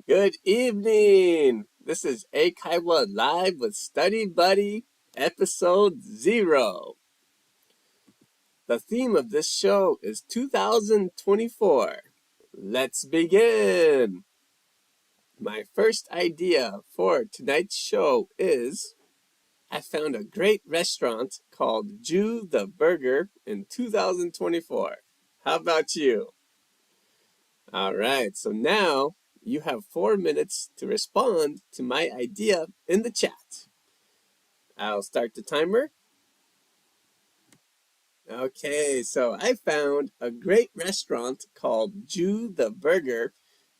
Good evening. This is Eikaiwa Live with Study Buddy, episode 0. The theme of this show is 2024. Let's begin. My first idea for tonight's show is I found a great restaurant called Jew the Burger in 2024. How about you? All right, so now you have 4 minutes to respond to my idea in the chat. I'll start the timer. Okay, so I found a great restaurant called Jew the Burger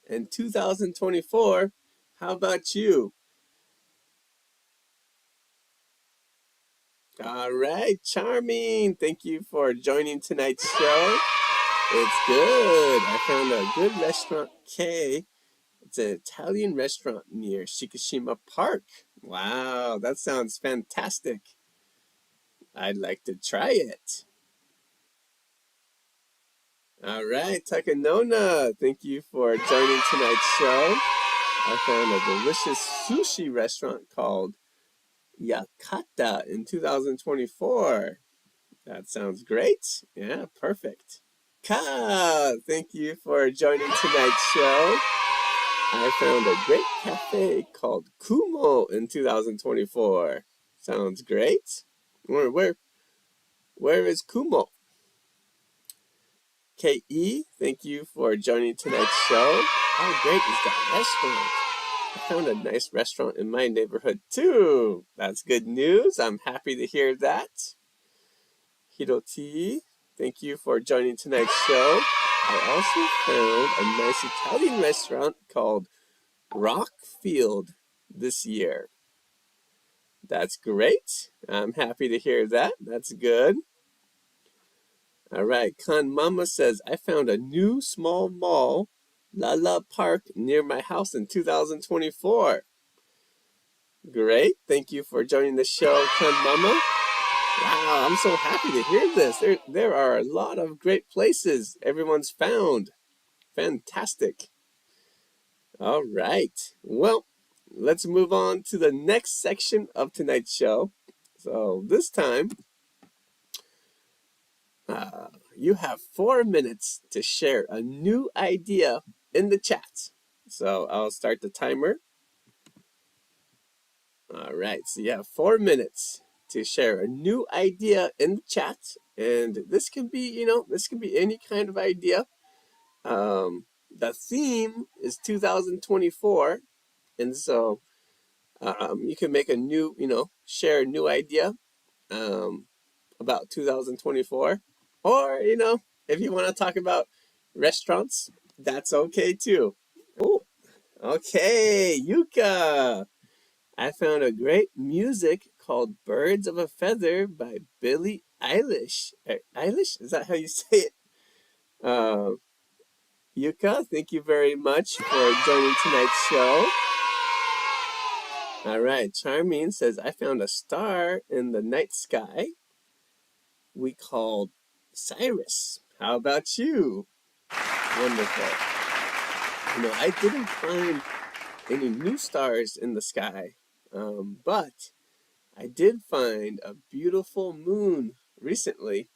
in 2024. How about you? All right, charming. Thank you for joining tonight's show. It's good. I found a good restaurant, K. It's an Italian restaurant near Shikishima Park. Wow, that sounds fantastic. I'd like to try it. All right, Takanona, thank you for joining tonight's show. I found a delicious sushi restaurant called Yakata in 2024. That sounds great. Yeah, perfect. Ka, thank you for joining tonight's show. I found a great cafe called Kumo in 2024. Sounds great. Where is Kumo? Ke, thank you for joining tonight's show. How great is that restaurant? I found a nice restaurant in my neighborhood too. That's good news. I'm happy to hear that. Hiroti, thank you for joining tonight's show. I also found a nice Italian restaurant called Rockfield this year. That's great. I'm happy to hear that. That's good. All right, Kan Mama says, I found a new small mall, Lala Park, near my house in 2024. Great. Thank you for joining the show, Kan Mama. Wow, I'm so happy to hear this. There are a lot of great places everyone's found. Fantastic. All right. Well, let's move on to the next section of tonight's show. So this time, you have 4 minutes to share a new idea in the chat. So I'll start the timer. All right, so you have 4 minutes to share a new idea in the chat. And this can be, this can be any kind of idea. The theme is 2024. And so you can make a new, share a new idea about 2024. Or, if you want to talk about restaurants, that's okay too. Oh, okay, Yuka. I found a great music called Birds of a Feather by Billie Eilish. Eilish? Is that how you say it? Yuka, thank you very much for joining tonight's show. All right, Charming says, I found a star in the night sky we called Cyrus. How about you? Wonderful. I didn't find any new stars in the sky, but I did find a beautiful moon recently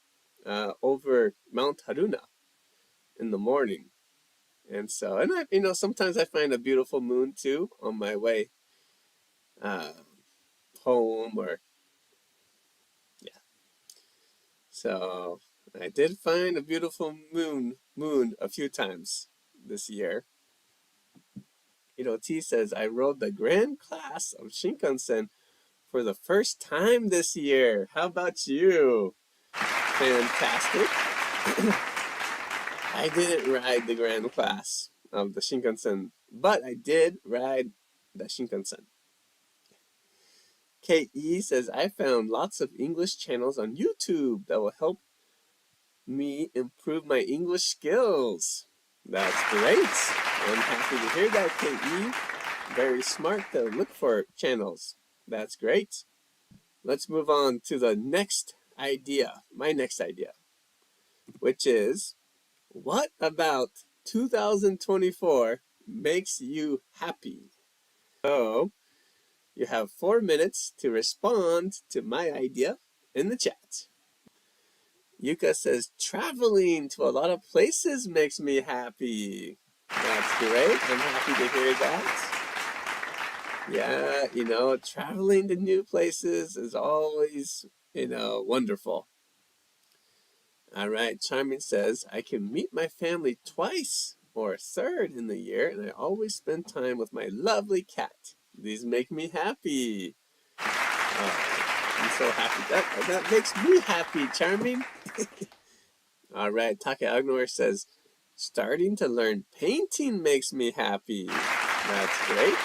over Mount Haruna in the morning. And so, sometimes I find a beautiful moon too on my way home or, yeah. So I did find a beautiful moon a few times this year. T says, I rode the grand class of Shinkansen for the first time this year. How about you? Fantastic. I didn't ride the grand class of the Shinkansen, but I did ride the Shinkansen. Ke says, I found lots of English channels on YouTube that will help me improve my English skills. That's great. I'm happy to hear that, Ke. Very smart to look for channels. That's great. Let's move on to the next idea, my next idea, which is, what about 2024 makes you happy? So, you have 4 minutes to respond to my idea in the chat. Yuka says, traveling to a lot of places makes me happy. That's great. I'm happy to hear that. Yeah, traveling to new places is always, wonderful. All right, Charming says, I can meet my family twice or a third in the year, and I always spend time with my lovely cat. These make me happy. I'm so happy. That makes me happy, Charming. All right, Take Agnor says, starting to learn painting makes me happy. That's great.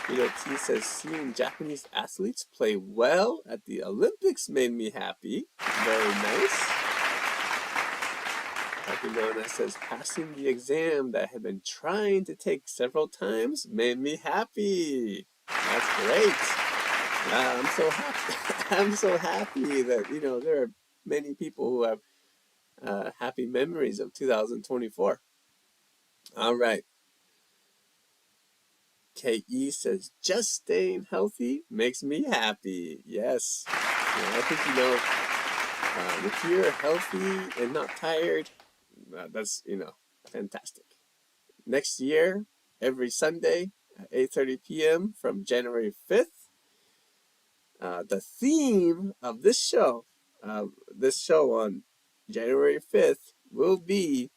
T says, seeing Japanese athletes play well at the Olympics made me happy. Very nice. Akinona says, passing the exam that I have been trying to take several times made me happy. That's great. I'm so happy. I'm so happy that, there are many people who have happy memories of 2024. All right. KE says, just staying healthy makes me happy. Yes. I think, if you're healthy and not tired, that's, fantastic. Next year, every Sunday at 8:30 p.m. from January 5th, the theme of this show on January 5th will be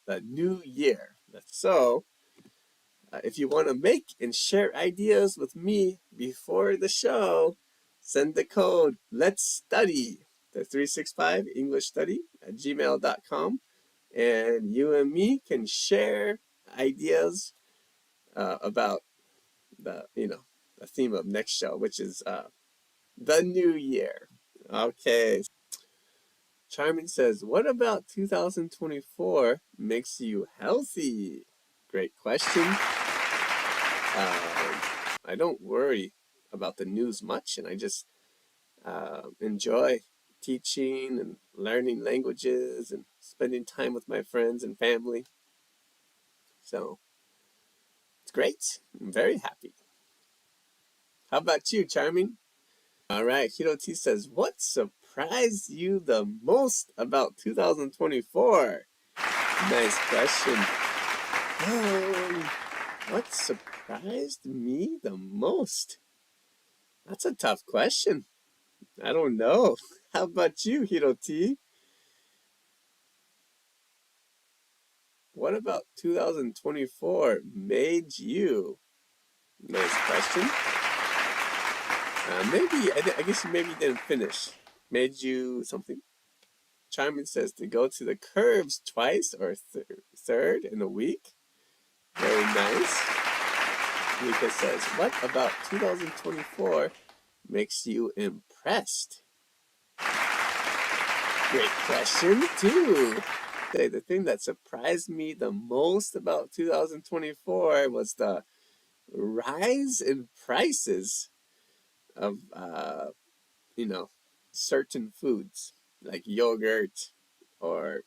the new year. So, if you want to make and share ideas with me before the show, send the code Let's Study to 365 English Study at gmail.com, and you and me can share ideas about the theme of next show, which is the new year. Okay. Charming says, what about 2024 makes you healthy? Great question. I don't worry about the news much, and I just enjoy teaching and learning languages and spending time with my friends and family. So it's great. I'm very happy. How about you, Charming? All right, Hiroti says, what surprised you the most about 2024? Nice question. What surprised me the most? That's a tough question. I don't know. How about you, Hiroti? What about 2024 made you? Nice question. I guess you maybe didn't finish. Made you something? Charmin says to go to the curbs twice or third in a week. Very nice. Mika says, what about 2024 makes you impressed? Great question, too. The thing that surprised me the most about 2024 was the rise in prices of, certain foods like yogurt or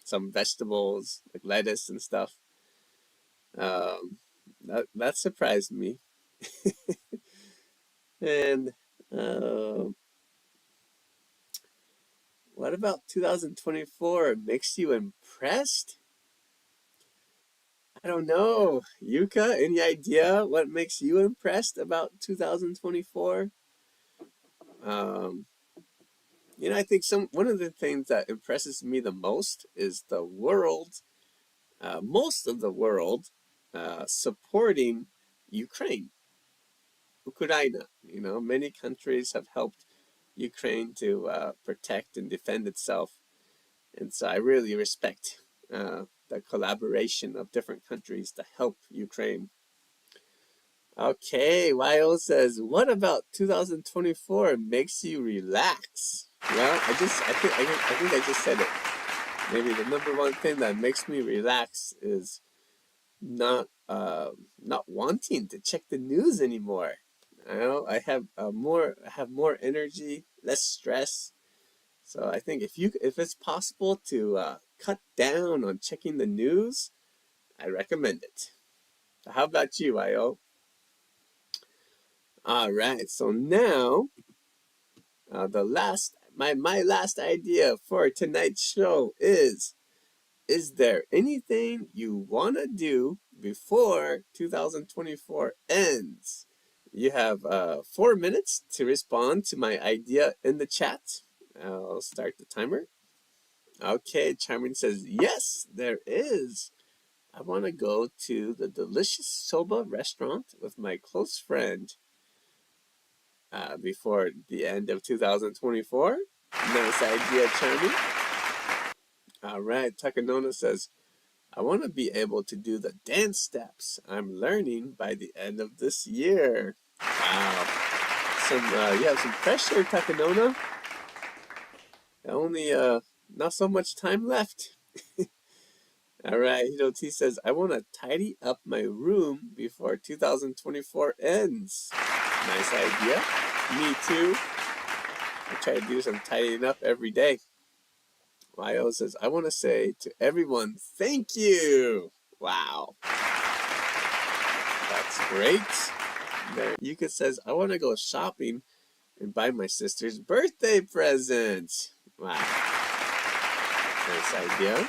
some vegetables like lettuce and stuff. That surprised me. And what about 2024 makes you impressed? I don't know. Yuka, any idea what makes you impressed about 2024? I think one of the things that impresses me the most is the world, most of the world, supporting Ukraine. Ukraine. Many countries have helped Ukraine to protect and defend itself. And so I really respect the collaboration of different countries to help Ukraine. Okay, YO says, what about 2024 makes you relax? Well, I think I just said it. Maybe the number one thing that makes me relax is not wanting to check the news anymore. I have more energy, less stress. So I think if it's possible to cut down on checking the news, I recommend it. How about you, Io? All right, so now my last idea for tonight's show is there anything you want to do before 2024 ends? You have 4 minutes to respond to my idea in the chat. I'll start the timer. Okay, Charmin says, yes, there is. I want to go to the delicious soba restaurant with my close friend before the end of 2024. Nice idea, Charmin. All right, Takanona says, I want to be able to do the dance steps I'm learning by the end of this year. Wow. You have some pressure, Takanona. Only not so much time left. All right, Hiroti says, I want to tidy up my room before 2024 ends. Nice idea. Me too. I try to do some tidying up every day. Lyle says, I want to say to everyone, thank you. Wow. That's great. There, Yuka says, I want to go shopping and buy my sister's birthday present. Wow. Nice idea.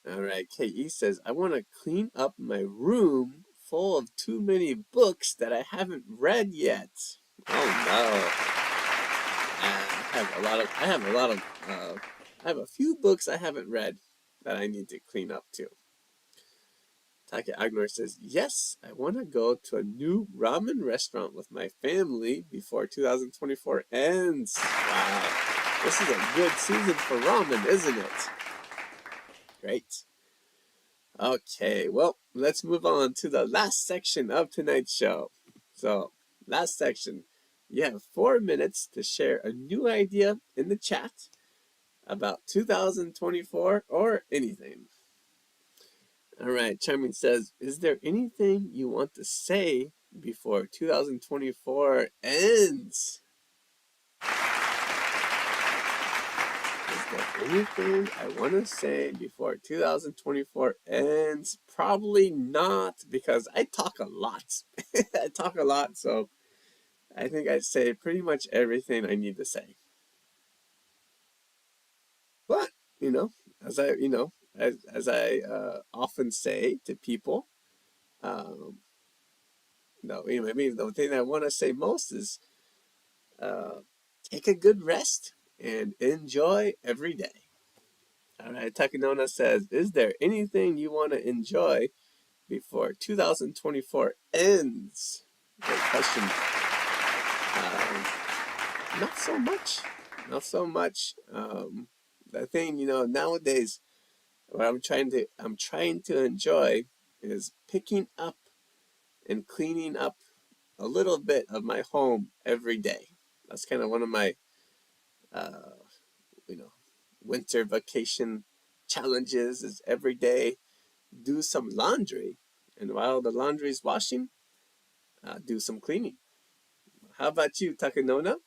All right, KE says, I want to clean up my room full of too many books that I haven't read yet. Oh no. I have a few books I haven't read that I need to clean up too. Take Agnor says, yes, I want to go to a new ramen restaurant with my family before 2024 ends. Wow. This is a good season for ramen, isn't it? Great. Okay, well, let's move on to the last section of tonight's show. So, last section. You have 4 minutes to share a new idea in the chat about 2024 or anything. All right, Charmin says, is there anything you want to say before 2024 ends? Is there anything I want to say before 2024 ends? Probably not, because I talk a lot. I talk a lot, so I think I'd say pretty much everything I need to say. But, as I often say to people, maybe the thing I want to say most is take a good rest and enjoy every day. All right, Takanona says, is there anything you want to enjoy before 2024 ends? Great question. Not so much. The thing, nowadays, what I'm trying to enjoy is picking up and cleaning up a little bit of my home every day. That's kind of one of my, winter vacation challenges is every day do some laundry. And while the laundry is washing, do some cleaning. How about you, Takanona?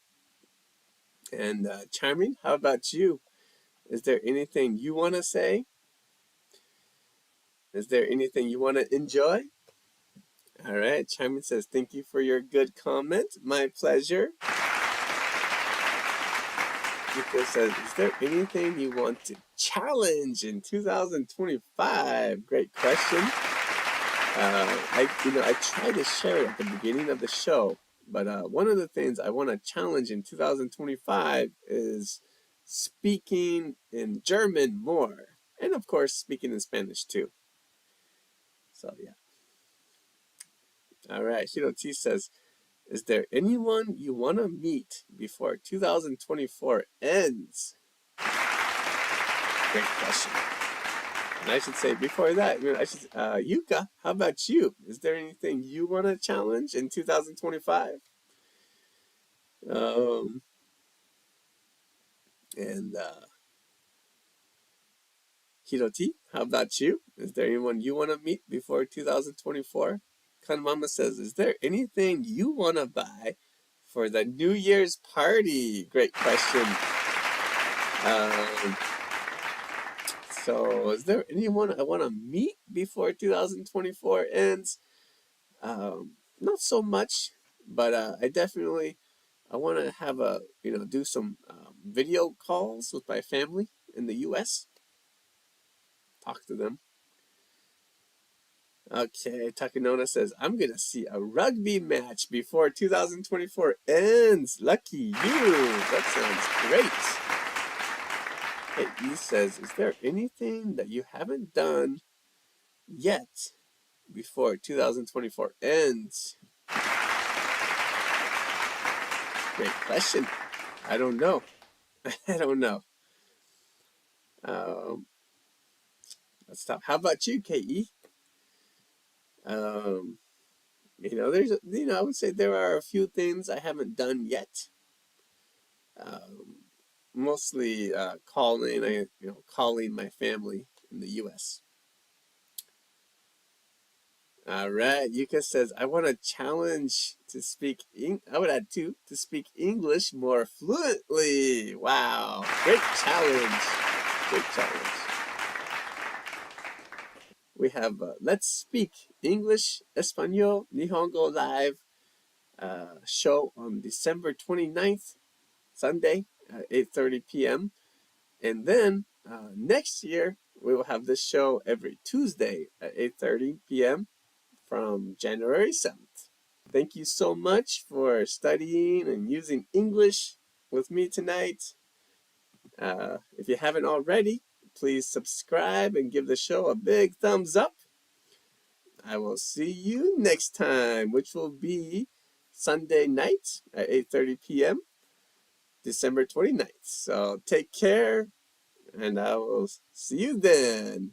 And Charming, how about you? Is there anything you want to say? Is there anything you want to enjoy? All right, Charming says, thank you for your good comment. My pleasure. Yuko says, is there anything you want to challenge in 2025? Great question. I try to share it at the beginning of the show, but one of the things I want to challenge in 2025 is speaking in German more, and of course speaking in Spanish too. So yeah. All right, Hiroti says, is there anyone you want to meet before 2024 ends? Great question. And I should say before that, Yuka, how about you? Is there anything you want to challenge in 2025? Hiroti, how about you? Is there anyone you want to meet before 2024? Kanmama says, is there anything you want to buy for the New Year's party? Great question. So is there anyone I want to meet before 2024 ends? Not so much, but I want to have do some video calls with my family in the U.S. Talk to them. Okay, Takanona says, I'm going to see a rugby match before 2024 ends. Lucky you. That sounds great. Hey, E says, is there anything that you haven't done yet before 2024 ends? Great question. I don't know. I don't know. Let's stop. How about you, Ke? I would say there are a few things I haven't done yet. Mostly calling my family in the U.S. All right, Yuka says, I want a challenge to speak, I would add two, to speak English more fluently. Wow, great challenge. Great challenge. We have Let's Speak English, Espanol, Nihongo Live show on December 29th, Sunday at 8:30 p.m. And then next year, we will have this show every Tuesday at 8:30 p.m. from January 7th. Thank you so much for studying and using English with me tonight. If you haven't already, please subscribe and give the show a big thumbs up. I will see you next time, which will be Sunday night at 8:30 p.m., December 29th. So take care, and I will see you then.